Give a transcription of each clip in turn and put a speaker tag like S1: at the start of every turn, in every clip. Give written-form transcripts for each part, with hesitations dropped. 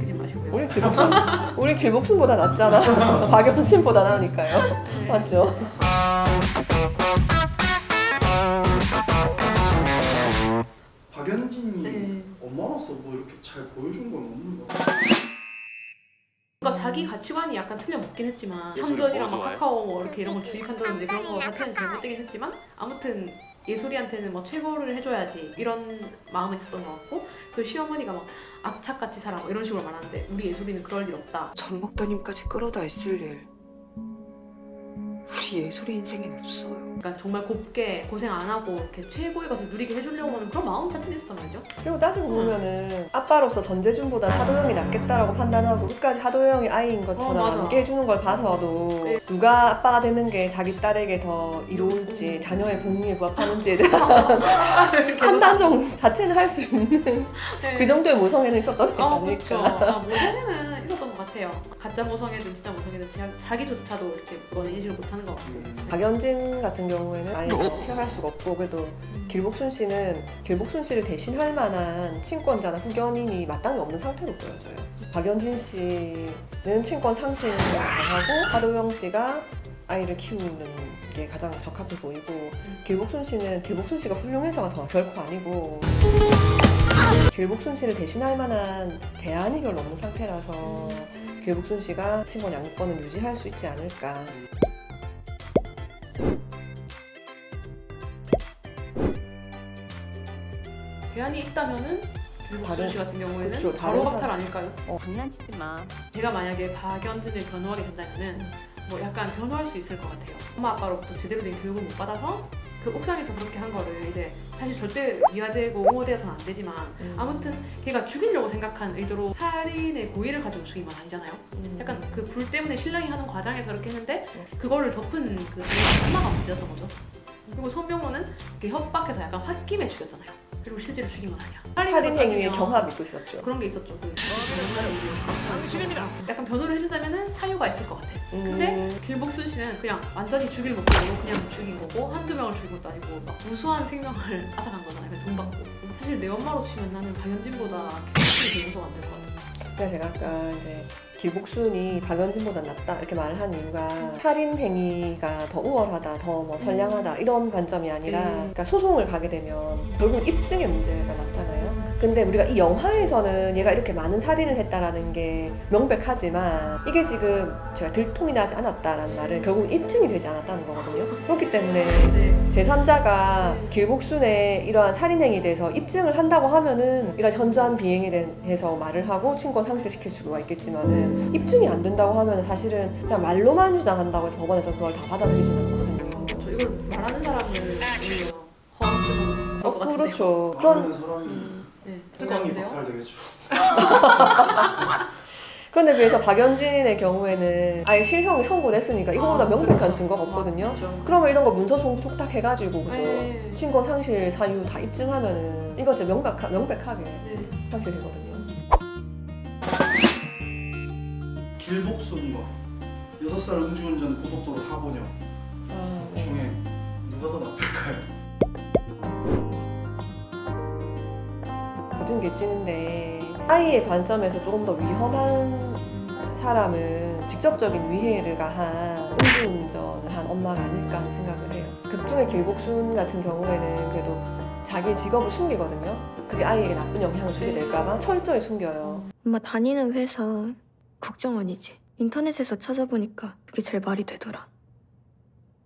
S1: 드시지 마시고요.
S2: 우리 길복순보다 낫잖아. 박연진보다 나으니까요.
S1: 네.
S2: 맞죠?
S3: 박연진이
S1: 네.
S3: 엄마로서 뭐 이렇게 잘 보여준 건 없는 것 같아요.
S1: 그러니까 자기 가치관이 약간 틀려 먹긴 했지만
S4: 예술이
S1: 선전이랑
S4: 뭐
S1: 막
S4: 좋아해?
S1: 카카오 이렇게 이런 걸 주입한다든지 그런 거 자체는 잘못되긴 했지만 아무튼 예솔이한테는 뭐 최고를 해줘야지 이런 마음은 있었던 것 같고 그 시어머니가 막 악착같이 살아 뭐 이런 식으로 말하는데 우리 예솔이는 그럴 일 없다.
S5: 전목다님까지 끌어다 있을 일 우리 예솔이 인생엔 없어요.
S1: 그러니까 정말 곱게 고생 안 하고 이렇게 최고의 것을 누리게 해주려고 하는 그런 마음 자체는 있었단 말이죠.
S2: 그리고 따지고 보면은 아빠로서 전재준보다 하도영이 낫겠다라고 판단하고 끝까지 하도영이 아이인 것처럼
S1: 맞아.
S2: 안게 해주는 걸 봐서도
S1: 네.
S2: 누가 아빠가 되는 게 자기 딸에게 더 이로울지 자녀의 복리에 부합하는지에 대한 판단 자체는 할 수 있는
S1: 네.
S2: 그 정도의 모성애는 있었던 거
S1: 그렇죠.
S2: 아닐까.
S1: 모성애는 있었던 것 같아요. 가짜 모성애든 진짜 모성애든 자기조차도 이렇게 그거는 인식을 못하는 것 같고.
S2: 박연진 같은 경우에는 아예 케어할 수가 없고 그래도 길복순 씨는 길복순 씨를 대신할 만한 친권자나 후견인이 마땅히 없는 상태로 보여져요. 박연진 씨는 친권 상실을 당하고 하도영 씨가 아이를 키우는 게 가장 적합해 보이고 길복순 씨는 길복순 씨가 훌륭해서가 결코 아니고 길복순 씨를 대신할 만한 대안이 별로 없는 상태라서 길복순 씨가 친권 양육권을 유지할 수 있지 않을까.
S1: 대안이 있다면은 길복순 씨 같은 경우에는
S2: 그쵸,
S1: 바로
S2: 다른
S1: 박탈 아닐까요?
S6: 장난치지 마.
S1: 제가 만약에 박연진을 변호하게 된다면은 뭐 약간 변호할 수 있을 것 같아요. 엄마 아빠로부터 제대로 된 교육을 못 받아서 그 옥상에서 그렇게 한 거를 이제 사실 절대 미화되고 옹호되어서는 안 되지만 아무튼 걔가 죽이려고 생각한 의도로 살인의 고의를 가지고 죽인 건 아니잖아요. 약간 그 불 때문에 신랑이 하는 과정에서 이렇게 했는데 그거를 덮은 그 엄마가 문제였던 거죠. 그리고 손명호는 이렇게 협박해서 약간 홧김에 죽였잖아요. 그리고 실제로 죽인 건 아니야.
S2: 살인 행위의
S1: 따지면
S2: 경합이 또 있었죠.
S1: 그런 게 있었죠. 약간 변호를 해준다면은 사유가 있을 것 같아. 근데 길복순 씨는 그냥 완전히 죽일 목적으로 그냥 죽인 거고 한두 명을 죽인 것도 아니고 막 무수한 생명을 앗아간 거잖아요. 그냥 돈 받고. 사실 내 엄마로 치면 나는 박연진보다 길복순이 더 무서워 안 될 것 같아.
S2: 그래서 제가 아까 이제 길복순이 박연진보다 낫다 이렇게 말을 한 이유가 살인 행위가 더 우월하다, 더 뭐 선량하다 이런 관점이 아니라 그러니까 소송을 가게 되면 결국 입증의 문제가 남잖아요. 근데 우리가 이 영화에서는 얘가 이렇게 많은 살인을 했다라는 게 명백하지만 이게 지금 제가 들통이 나지 않았다라는 말은 결국 입증이 되지 않았다는 거거든요. 그렇기 때문에 제3자가 길복순의 이러한 살인 행위에 대해서 입증을 한다고 하면은 이런 현저한 비행에 대해서 말을 하고 친권 상실시킬 수가 있겠지만은 입증이 안 된다고 하면은 사실은 그냥 말로만 주장한다고 해서 법원에서 그걸 다 받아들이지는 않거든요.
S1: 저 이걸 말하는 사람을 오히려 허언증으로 볼것 같은데요.
S2: 그렇죠.
S3: 말하는 사람이
S1: 네, 그럴 것
S3: 형량이
S1: 같은데요.
S3: 박탈되겠죠.
S2: 그런데 비해서 박연진의 경우에는 아예 실형이 선고됐으니까 이거보다 명백한
S1: 그렇죠.
S2: 증거가 없거든요.
S1: 그렇죠.
S2: 그러면 이런 거 문서 송축딱 해가지고 그죠?
S1: 네.
S2: 친권 상실 사유 다 입증하면은 이거 진짜 명백하게
S1: 네.
S2: 상실되거든요.
S3: 길복순과 6살 음주운전 고속도로 하본영
S2: 아, 네.
S3: 중에 누가 더 나쁠까요?
S2: 모든 게 찌는데 아이의 관점에서 조금 더 위험한 사람은 직접적인 위해를 가한 음주운전을 한 엄마가 아닐까 하는 생각을 해요. 극중의 길복순 같은 경우에는 그래도 자기 직업을 숨기거든요. 그게 아이에게 나쁜 영향을 주게 될까봐 철저히 숨겨요.
S7: 엄마 다니는 회사 국정원이지. 인터넷에서 찾아보니까 그게 제일 말이 되더라.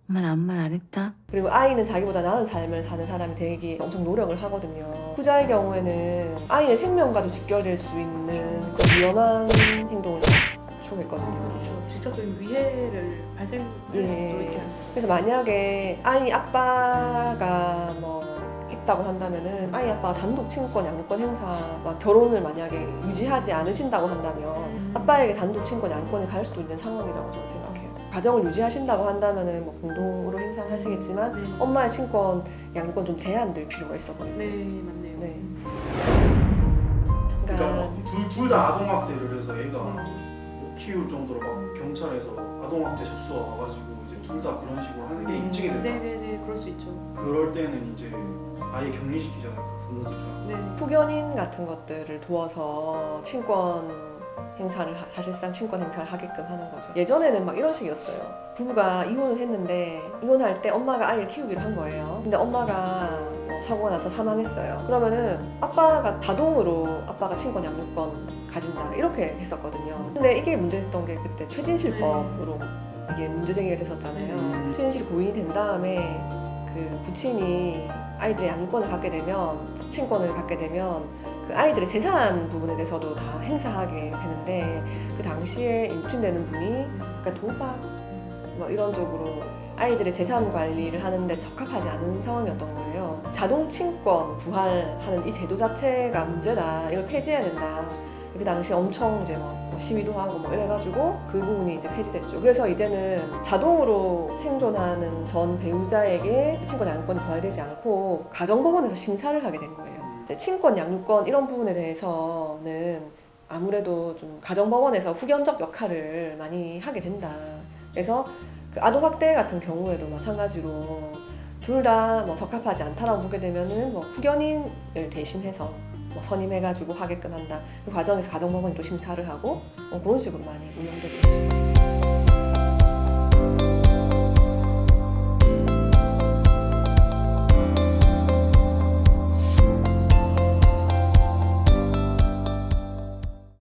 S6: 엄마는 아무 말 안 했다.
S2: 그리고 아이는 자기보다 나은 삶을 사는 사람이 되기 엄청 노력을 하거든요. 후자의 경우에는 아이의 생명과도 직결될 수 있는 그 위험한 행동을 촉했거든요.
S1: 그렇죠. 직접적인 위해를 발생할
S2: 예.
S1: 수도 있게 하는.
S2: 그래서 만약에 아이 아빠가 뭐 있다고 한다면은 아이 아빠가 단독 친권 양육권 행사 막 결혼을 만약에 유지하지 않으신다고 한다면 아빠에게 단독 친권 양육권이 갈 수도 있는 상황이라고 저는 생각해요. 가정을 유지하신다고 한다면은 뭐 공동으로 행사하시겠지만
S1: 네.
S2: 엄마의 친권 양육권 좀 제한될 필요가 있어 보여요.
S1: 네, 맞네요.
S2: 네.
S3: 그러니까 둘 다 아동학대를 해서 애가
S1: 네.
S3: 못 키울 정도로 막 경찰에서 아동학대 접수가 와가지고 이제 둘 다 그런 식으로 하는 게 입증이 됐다.
S1: 네네네, 그럴 수 있죠.
S3: 그럴 때는 이제 아예 격리시키잖아요, 그 부모들이랑.
S1: 네.
S2: 후견인 같은 것들을 도와서 친권 행사를 사실상 친권 행사를 하게끔 하는 거죠. 예전에는 막 이런 식이었어요. 부부가 이혼을 했는데 이혼할 때 엄마가 아이를 키우기로 한 거예요. 근데 엄마가 뭐 사고가 나서 사망했어요. 그러면은 아빠가 다동으로 아빠가 친권 양육권 가진다 이렇게 했었거든요. 근데 이게 문제됐던 게 그때 최진실법으로 이게 문제제기가 됐었잖아요. 최진실이 고인이 된 다음에 그 부친이 아이들의 양육권을 갖게 되면 친권을 갖게 되면 그 아이들의 재산 부분에 대해서도 다 행사하게 되는데 그 당시에 부친되는 분이 그러니까 도박 뭐 이런 쪽으로 아이들의 재산 관리를 하는데 적합하지 않은 상황이었던 거예요. 자동 친권 부활하는 이 제도 자체가 문제다. 이걸 폐지해야 된다. 그 당시에 엄청 이제 뭐 시위도 하고 뭐 이래가지고 그 부분이 이제 폐지됐죠. 그래서 이제는 자동으로 생존하는 전 배우자에게 친권 양육권이 부활되지 않고 가정법원에서 심사를 하게 된 거예요. 이제 친권 양육권 이런 부분에 대해서는 아무래도 좀 가정법원에서 후견적 역할을 많이 하게 된다. 그래서 그 아동 학대 같은 경우에도 마찬가지로 둘 다 뭐 적합하지 않다라고 보게 되면은 뭐 후견인을 대신해서 뭐 선임해가지고 하게끔 한다. 그 과정에서 가정법원이 또 심사를 하고 그런 식으로 많이 운영되고 있죠.